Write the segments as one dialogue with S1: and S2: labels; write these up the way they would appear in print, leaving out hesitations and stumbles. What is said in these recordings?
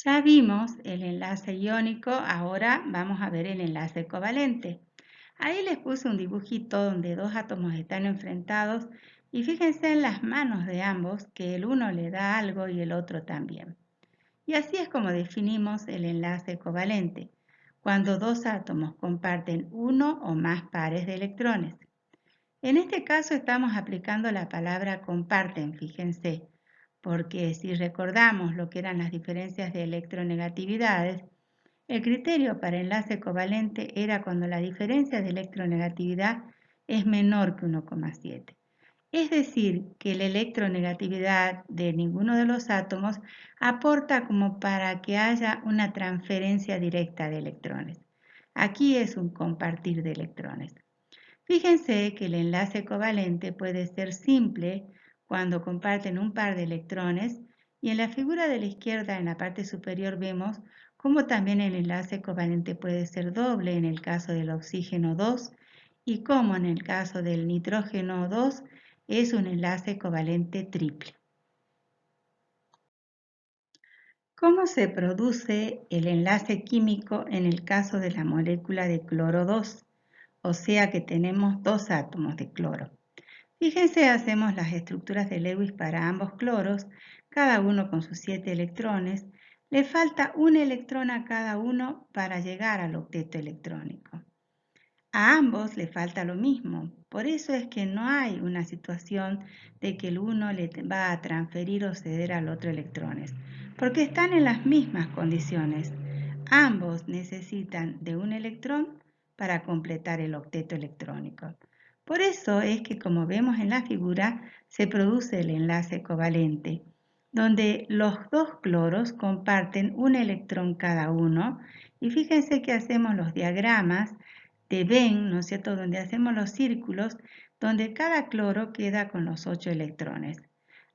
S1: Ya vimos el enlace iónico, ahora vamos a ver el enlace covalente. Ahí les puse un dibujito donde dos átomos están enfrentados y fíjense en las manos de ambos que el uno le da algo y el otro también. Y así es como definimos el enlace covalente, cuando dos átomos comparten uno o más pares de electrones. En este caso estamos aplicando la palabra comparten, fíjense, porque si recordamos lo que eran las diferencias de electronegatividades, el criterio para enlace covalente era cuando la diferencia de electronegatividad es menor que 1,7. Es decir, que la electronegatividad de ninguno de los átomos aporta como para que haya una transferencia directa de electrones. Aquí es un compartir de electrones. Fíjense que el enlace covalente puede ser simple cuando comparten un par de electrones y en la figura de la izquierda en la parte superior vemos cómo también el enlace covalente puede ser doble en el caso del oxígeno 2 y cómo en el caso del nitrógeno 2 es un enlace covalente triple. ¿Cómo se produce el enlace químico en el caso de la molécula de cloro 2? O sea que tenemos dos átomos de cloro. Fíjense, hacemos las estructuras de Lewis para ambos cloros, cada uno con sus 7 electrones. Le falta un electrón a cada uno para llegar al octeto electrónico. A ambos le falta lo mismo, por eso es que no hay una situación de que el uno le va a transferir o ceder al otro electrones, porque están en las mismas condiciones. Ambos necesitan de un electrón para completar el octeto electrónico. Por eso es que, como vemos en la figura, se produce el enlace covalente, donde los dos cloros comparten un electrón cada uno, y fíjense que hacemos los diagramas de Venn, ¿no es cierto?, donde hacemos los círculos, donde cada cloro queda con los 8 electrones.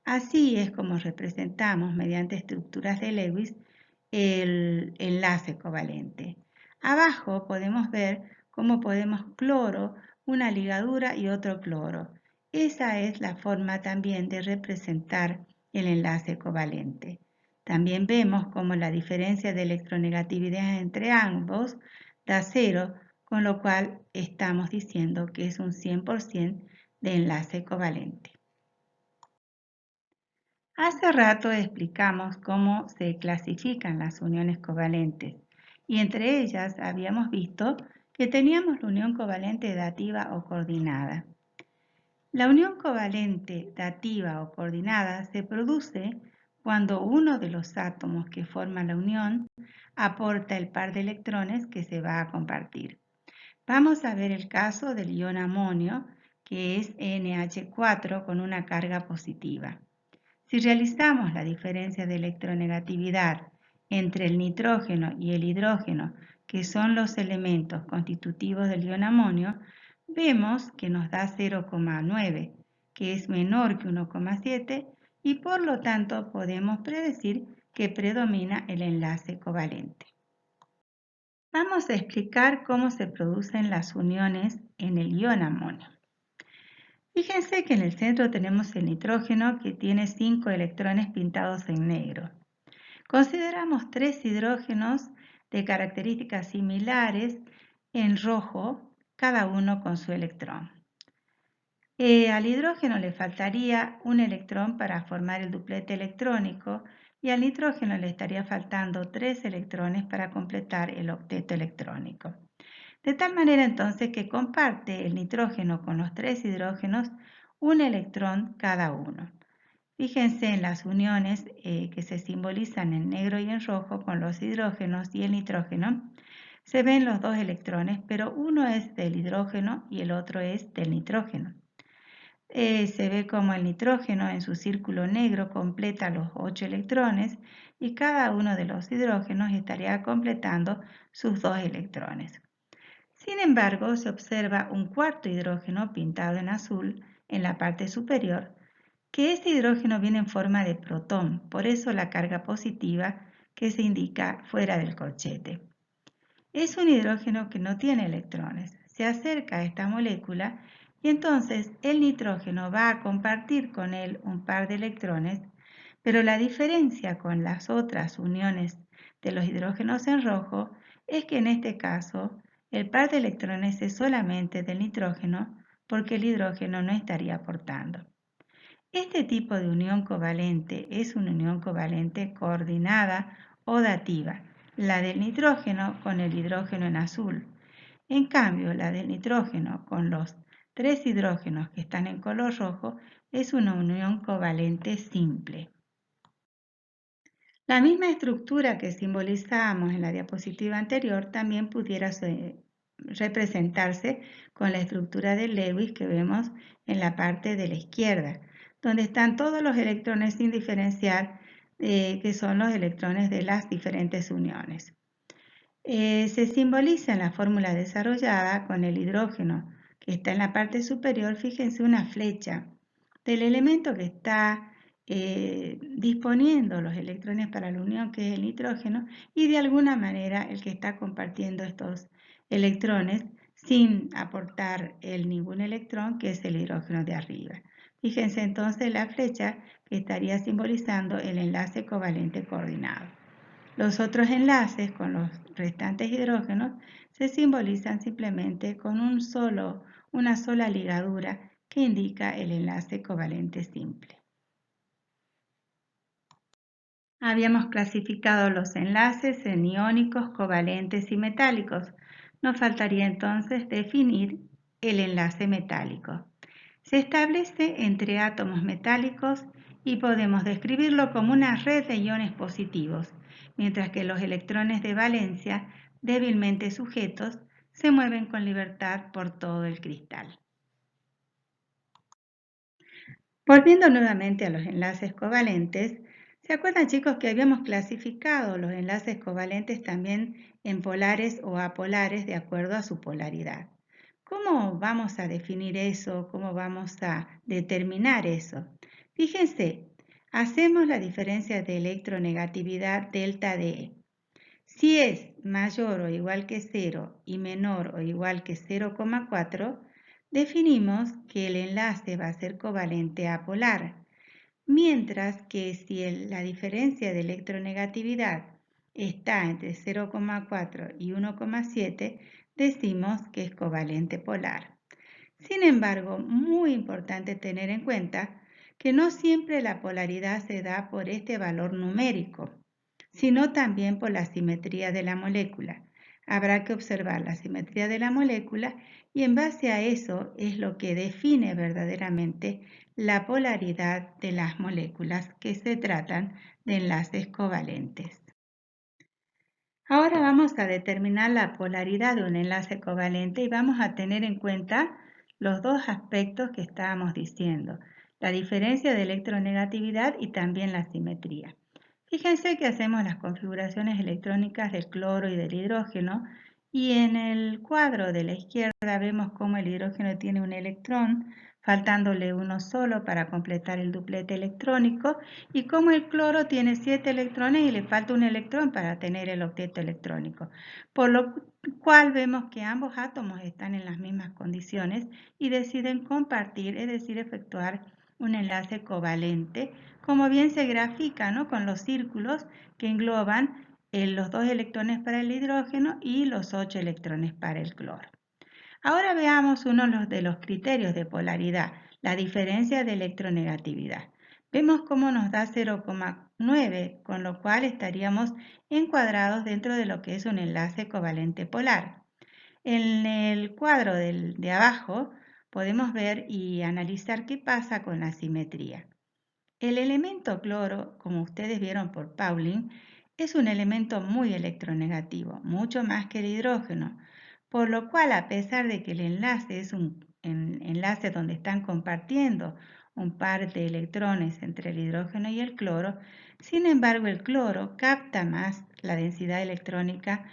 S1: Así es como representamos mediante estructuras de Lewis el enlace covalente. Abajo podemos ver cómo podemos cloro, una ligadura y otro cloro. Esa es la forma también de representar el enlace covalente. También vemos cómo la diferencia de electronegatividad entre ambos da 0, con lo cual estamos diciendo que es un 100% de enlace covalente. Hace rato explicamos cómo se clasifican las uniones covalentes y entre ellas habíamos visto que teníamos la unión covalente dativa o coordinada. La unión covalente dativa o coordinada se produce cuando uno de los átomos que forman la unión aporta el par de electrones que se va a compartir. Vamos a ver el caso del ion amonio, que es NH4 con una carga positiva. Si realizamos la diferencia de electronegatividad entre el nitrógeno y el hidrógeno, que son los elementos constitutivos del ion amonio, vemos que nos da 0,9, que es menor que 1,7 y por lo tanto podemos predecir que predomina el enlace covalente. Vamos a explicar cómo se producen las uniones en el ion amonio. Fíjense que en el centro tenemos el nitrógeno que tiene 5 electrones pintados en negro. Consideramos 3 hidrógenos de características similares en rojo, cada uno con su electrón. Al hidrógeno le faltaría un electrón para formar el duplete electrónico y al nitrógeno le estaría faltando 3 electrones para completar el octeto electrónico. De tal manera entonces que comparte el nitrógeno con los 3 hidrógenos un electrón cada uno. Fíjense en las uniones que se simbolizan en negro y en rojo con los hidrógenos y el nitrógeno. Se ven los 2 electrones, pero uno es del hidrógeno y el otro es del nitrógeno. Se ve como el nitrógeno en su círculo negro completa los 8 electrones y cada uno de los hidrógenos estaría completando sus 2 electrones. Sin embargo, se observa un cuarto hidrógeno pintado en azul en la parte superior, que este hidrógeno viene en forma de protón, por eso la carga positiva que se indica fuera del corchete. Es un hidrógeno que no tiene electrones. Se acerca a esta molécula y entonces el nitrógeno va a compartir con él un par de electrones, pero la diferencia con las otras uniones de los hidrógenos en rojo es que en este caso el par de electrones es solamente del nitrógeno porque el hidrógeno no estaría aportando. Este tipo de unión covalente es una unión covalente coordinada o dativa, la del nitrógeno con el hidrógeno en azul. En cambio, la del nitrógeno con los 3 hidrógenos que están en color rojo es una unión covalente simple. La misma estructura que simbolizamos en la diapositiva anterior también pudiera representarse con la estructura de Lewis que vemos en la parte de la izquierda, donde están todos los electrones sin diferenciar, que son los electrones de las diferentes uniones. Se simboliza en la fórmula desarrollada con el hidrógeno que está en la parte superior, fíjense una flecha del elemento que está disponiendo los electrones para la unión, que es el nitrógeno, y de alguna manera el que está compartiendo estos electrones sin aportar ningún electrón, que es el hidrógeno de arriba. Fíjense entonces la flecha que estaría simbolizando el enlace covalente coordinado. Los otros enlaces con los restantes hidrógenos se simbolizan simplemente con una sola ligadura que indica el enlace covalente simple. Habíamos clasificado los enlaces en iónicos, covalentes y metálicos. Nos faltaría entonces definir el enlace metálico. Se establece entre átomos metálicos y podemos describirlo como una red de iones positivos, mientras que los electrones de valencia, débilmente sujetos, se mueven con libertad por todo el cristal. Volviendo nuevamente a los enlaces covalentes, ¿se acuerdan, chicos, que habíamos clasificado los enlaces covalentes también en polares o apolares de acuerdo a su polaridad? ¿Cómo vamos a definir eso? ¿Cómo vamos a determinar eso? Fíjense, hacemos la diferencia de electronegatividad delta de E. Si es mayor o igual que 0 y menor o igual que 0,4, definimos que el enlace va a ser covalente apolar, mientras que si la diferencia de electronegatividad está entre 0,4 y 1,7, decimos que es covalente polar. Sin embargo, muy importante tener en cuenta que no siempre la polaridad se da por este valor numérico, sino también por la simetría de la molécula. Habrá que observar la simetría de la molécula y en base a eso es lo que define verdaderamente la polaridad de las moléculas que se tratan de enlaces covalentes. Ahora vamos a determinar la polaridad de un enlace covalente y vamos a tener en cuenta los dos aspectos que estábamos diciendo, la diferencia de electronegatividad y también la simetría. Fíjense que hacemos las configuraciones electrónicas del cloro y del hidrógeno y en el cuadro de la izquierda vemos cómo el hidrógeno tiene un electrón, faltándole uno solo para completar el duplete electrónico, y cómo el cloro tiene 7 electrones y le falta un electrón para tener el octeto electrónico, por lo cual vemos que ambos átomos están en las mismas condiciones y deciden compartir, es decir, efectuar un enlace covalente, como bien se grafica, ¿no?, con los círculos que engloban los 2 electrones para el hidrógeno y los 8 electrones para el cloro. Ahora veamos uno de los criterios de polaridad, la diferencia de electronegatividad. Vemos cómo nos da 0,9, con lo cual estaríamos encuadrados dentro de lo que es un enlace covalente polar. En el cuadro de abajo podemos ver y analizar qué pasa con la simetría. El elemento cloro, como ustedes vieron por Pauling, es un elemento muy electronegativo, mucho más que el hidrógeno, por lo cual, a pesar de que el enlace es un enlace donde están compartiendo un par de electrones entre el hidrógeno y el cloro, sin embargo el cloro capta más la densidad electrónica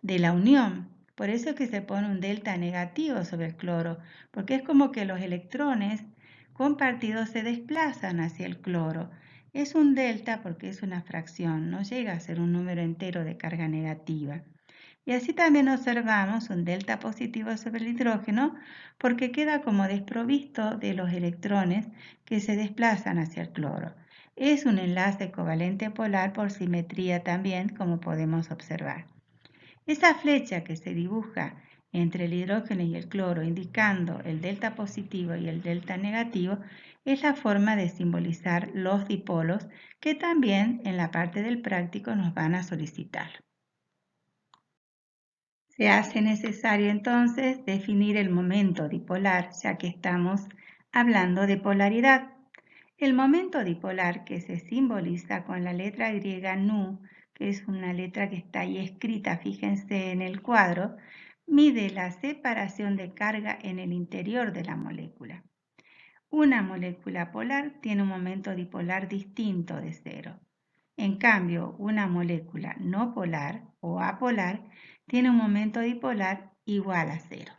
S1: de la unión. Por eso es que se pone un delta negativo sobre el cloro, porque es como que los electrones compartidos se desplazan hacia el cloro. Es un delta porque es una fracción, no llega a ser un número entero de carga negativa. Y así también observamos un delta positivo sobre el hidrógeno porque queda como desprovisto de los electrones que se desplazan hacia el cloro. Es un enlace covalente polar por simetría también, como podemos observar. Esa flecha que se dibuja entre el hidrógeno y el cloro, indicando el delta positivo y el delta negativo, es la forma de simbolizar los dipolos que también en la parte del práctico nos van a solicitar. Se hace necesario entonces definir el momento dipolar, ya que estamos hablando de polaridad. El momento dipolar, que se simboliza con la letra griega nu, que es una letra que está ahí escrita, fíjense en el cuadro, mide la separación de carga en el interior de la molécula. Una molécula polar tiene un momento dipolar distinto de cero. En cambio, una molécula no polar o apolar tiene un momento dipolar igual a cero.